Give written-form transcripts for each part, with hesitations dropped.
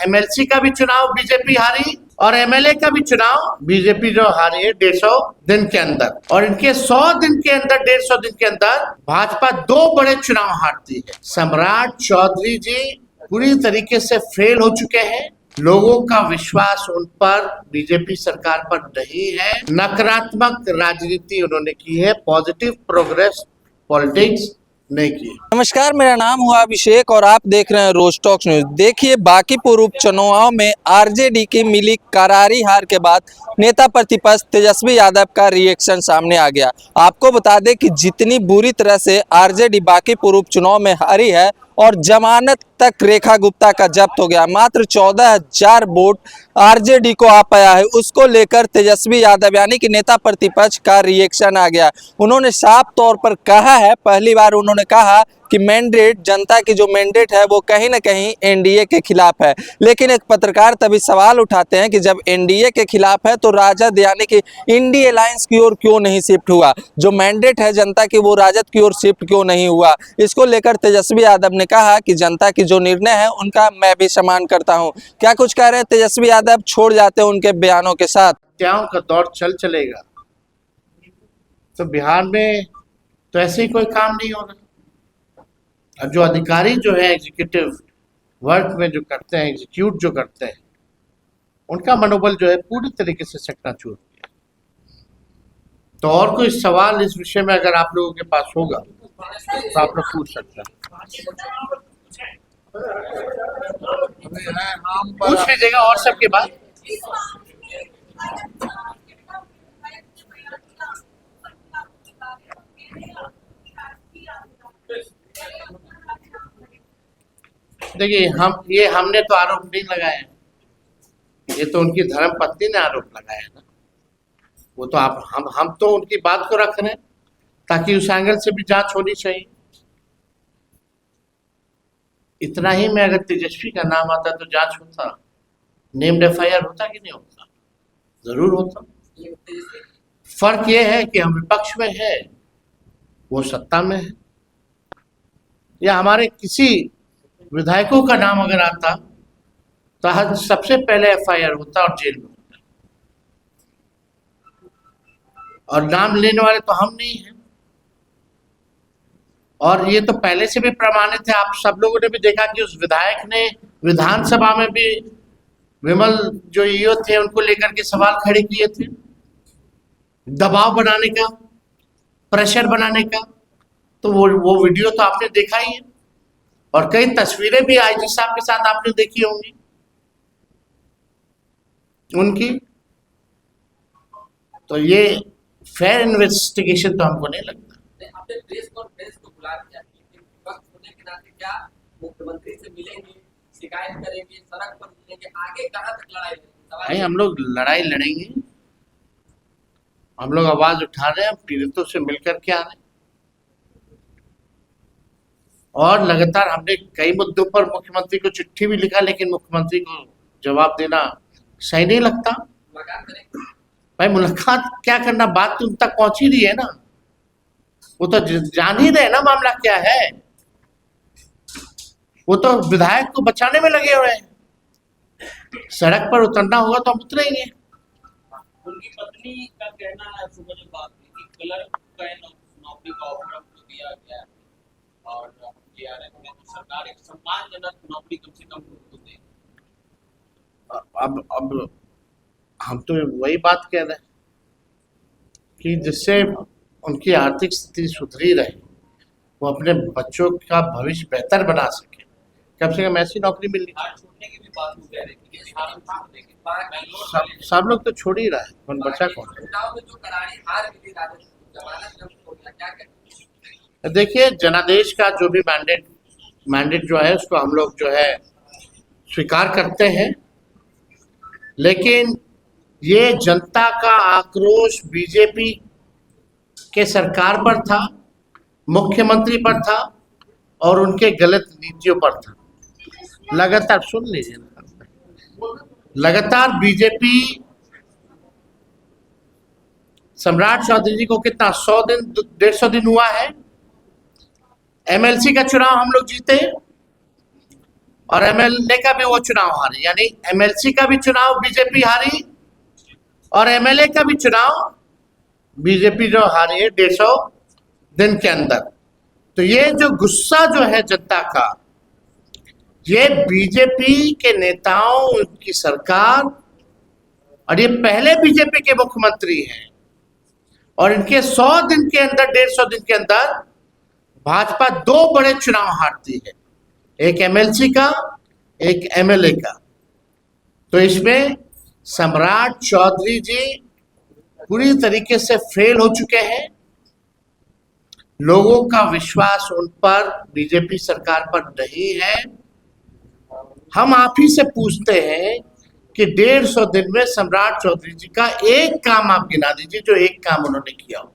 MLC का भी चुनाव बीजेपी हारी और एमएलए का भी चुनाव बीजेपी जो हारी है 150 दिन के अंदर, और इनके 100 दिन के अंदर 150 दिन के अंदर भाजपा 2 बड़े चुनाव हारती है। सम्राट चौधरी जी पूरी तरीके से फेल हो चुके हैं। लोगों का विश्वास उन पर, बीजेपी सरकार पर नहीं है। नकारात्मक राजनीति उन्होंने की है, पॉजिटिव प्रोग्रेस पॉलिटिक्स नहीं की। नमस्कार, मेरा नाम हुआ अभिषेक और आप देख रहे हैं रोज टॉक्स न्यूज। देखिए, बांकीपुर उपचुनाव में आरजेडी की मिली करारी हार के बाद नेता प्रतिपक्ष तेजस्वी यादव का रिएक्शन सामने आ गया। आपको बता दें कि जितनी बुरी तरह से आरजेडी बांकीपुर उपचुनाव में हारी है और जमानत तक रेखा गुप्ता का जब्त हो गया, मात्र 14,000 वोट आरजेडी को आ पाया है, उसको लेकर तेजस्वी यादव यानी कि नेता प्रतिपक्ष का रिएक्शन आ गया। उन्होंने साफ तौर पर कहा है, पहली बार उन्होंने कहा कि मैंडेट, जनता की जो मैंडेट है वो कहीं ना कहीं एनडीए के खिलाफ है। लेकिन एक पत्रकार तभी सवाल उठाते हैं कि जब एनडीए के खिलाफ है तो राजद यानी कि इंडी अलायंस की ओर क्यों नहीं शिफ्ट हुआ? जो मैंडेट है जनता की वो राजद की ओर शिफ्ट क्यों नहीं हुआ? इसको लेकर तेजस्वी यादव ने कहा कि जनता की जो निर्णय है उनका मैं भी सम्मान करता हूं। क्या कुछ कह रहे हैं तेजस्वी यादव, छोड़ जाते हैं उनके बयानों के साथ। हत्याओं का दौर चलेगा तो बिहार में तो ऐसे ही कोई काम नहीं होगा। और जो अधिकारी जो है एग्जीक्यूटिव वर्क में जो करते हैं, एग्जीक्यूट जो करते हैं, उनका मनोबल जो है पूरी तरीके से चकनाचूर हो गया। तो और कोई सवाल इस विषय में अगर आप लोगों के पास होगा तो आप लोग पूछ सकते हैं। पूछ लीजिएगा और सबके बाद। देखिए, हमने तो आरोप नहीं लगाया, ये तो उनकी धर्म पत्नी ने आरोप लगाया है ना। वो तो हम तो उनकी बात को रख रहे हैं ताकि उस एंगल से भी जांच होनी चाहिए। इतना ही में अगर तेजस्वी का नाम आता तो जांच होता, नेम्ड एफआईआर होता कि नहीं होता? जरूर होता। फर्क ये है कि हम विपक्ष में है, वो सत्ता में है। या हमारे किसी विधायकों का नाम अगर आता तो सबसे पहले एफआईआर होता और जेल में होता, और नाम लेने वाले तो हम नहीं हैं। और ये तो पहले से भी प्रमाणित है। आप सब लोगों ने भी देखा कि उस विधायक ने विधानसभा में भी विमल जो ईओ थे उनको लेकर के सवाल खड़े किए थे, दबाव बनाने का, प्रेशर बनाने का। तो वो वीडियो तो आपने देखा ही है, और कई तस्वीरें भी आईजी साहब के साथ आपने देखी होंगी उनकी। तो ये फेयर इन्वेस्टिगेशन तो हमको नहीं लगता। आपने प्रेस को बुला दिया, वक्त होने के नाते क्या मुख्यमंत्री से मिलेंगे, शिकायत करेंगे, सड़क पर मिलेंगे, आगे कहां तक लड़ाई? नहीं, हम लोग लड़ाई लड़ेंगे, हम लोग आवाज उठा रहे हैं, पीड़ितों से मिलकर के आ रहे हैं। और लगातार हमने कई मुद्दों पर मुख्यमंत्री को चिट्ठी भी लिखा, लेकिन मुख्यमंत्री को जवाब देना सही नहीं लगता। भाई मुलाकात क्या करना, बात तो उन तक पहुंच ही रही है ना, वो तो जान ही रहे ना मामला क्या है। वो तो विधायक को बचाने में लगे हुए हैं। सड़क पर उतरना होगा तो हम उतरेंगे। उनकी पत्नी का कहना है सुबह जो बात हुई कि क्लर्क का नौकरी का ऑफर हमको दिया गया है और तो सरकार एक सम्मानजनक नौकरी कम से कम उनको दे। अब हम तो वही बात कह रहे हैं कि जिससे उनकी आर्थिक स्थिति सुधरी रहे, वो अपने बच्चों का भविष्य बेहतर बना सके, कम से कम ऐसी नौकरी मिलनी छोड़ने की भी बात हो रही है। सब लोग तो छोड़ ही रहा है, कौन बचा कौन? देखिए, जनादेश का जो भी मैंडेट जो है उसको हम लोग जो है स्वीकार करते हैं, लेकिन ये जनता का आक्रोश बीजेपी के सरकार पर था, मुख्यमंत्री पर था और उनके गलत नीतियों पर था। लगातार सुन लीजिए ना, लगातार बीजेपी सम्राट चौधरी जी को कितना 100 दिन 150 दिन हुआ है, एमएलसी का चुनाव हम लोग जीते, और एमएलए का भी वो चुनाव हारी, यानी एमएलसी का भी चुनाव बीजेपी हारी और एमएलए का भी चुनाव बीजेपी जो हारी है 150 दिन के अंदर। तो ये जो गुस्सा जो है जनता का, ये बीजेपी के नेताओं, उनकी सरकार, और ये पहले बीजेपी के मुख्यमंत्री हैं और इनके 100 दिन के अंदर 150 दिन के अंदर भाजपा 2 बड़े चुनाव हारती है, एक एमएलसी का, एक एमएलए का। तो इसमें सम्राट चौधरी जी पूरी तरीके से फेल हो चुके हैं। लोगों का विश्वास उन पर, बीजेपी सरकार पर नहीं है। हम आप ही से पूछते हैं कि 150 दिन में सम्राट चौधरी जी का एक काम आप गिना दीजिए, जो एक काम उन्होंने किया हो।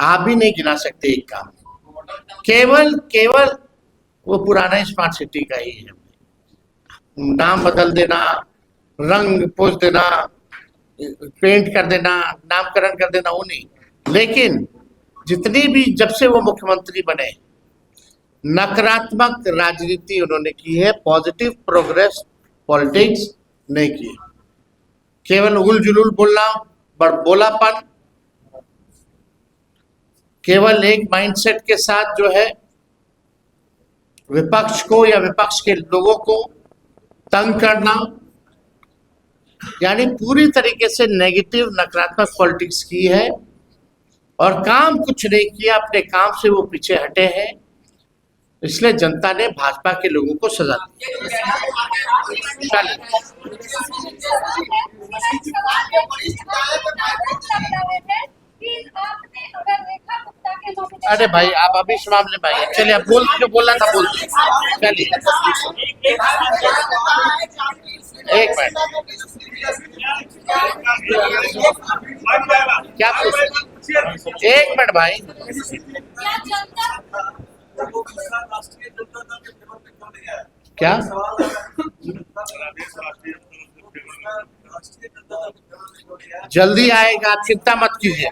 आप भी नहीं गिना सकते एक काम। केवल वो पुराना स्मार्ट सिटी का ही है, नाम बदल देना, रंग पोछ देना, पेंट कर देना, नामकरण कर देना, वो नहीं। लेकिन जितनी भी, जब से वो मुख्यमंत्री बने, नकारात्मक राजनीति उन्होंने की है, पॉजिटिव प्रोग्रेस पॉलिटिक्स नहीं की। केवल उल जुलूल बोलना, बोलापन, केवल एक माइंडसेट के साथ जो है विपक्ष को या विपक्ष के लोगों को तंग करना, यानी पूरी तरीके से नेगेटिव नकारात्मक पॉलिटिक्स की है और काम कुछ नहीं किया। अपने काम से वो पीछे हटे हैं, इसलिए जनता ने भाजपा के लोगों को सजा दी। अरे भाई, आप अभी इस मामले में आइए। चलिए, आप बोल, जो बोलना था बोल। चलिए, एक मिनट, क्या पूछ, एक मिनट भाई। क्या जल्दी आएगा, आप चिंता मत कीजिए।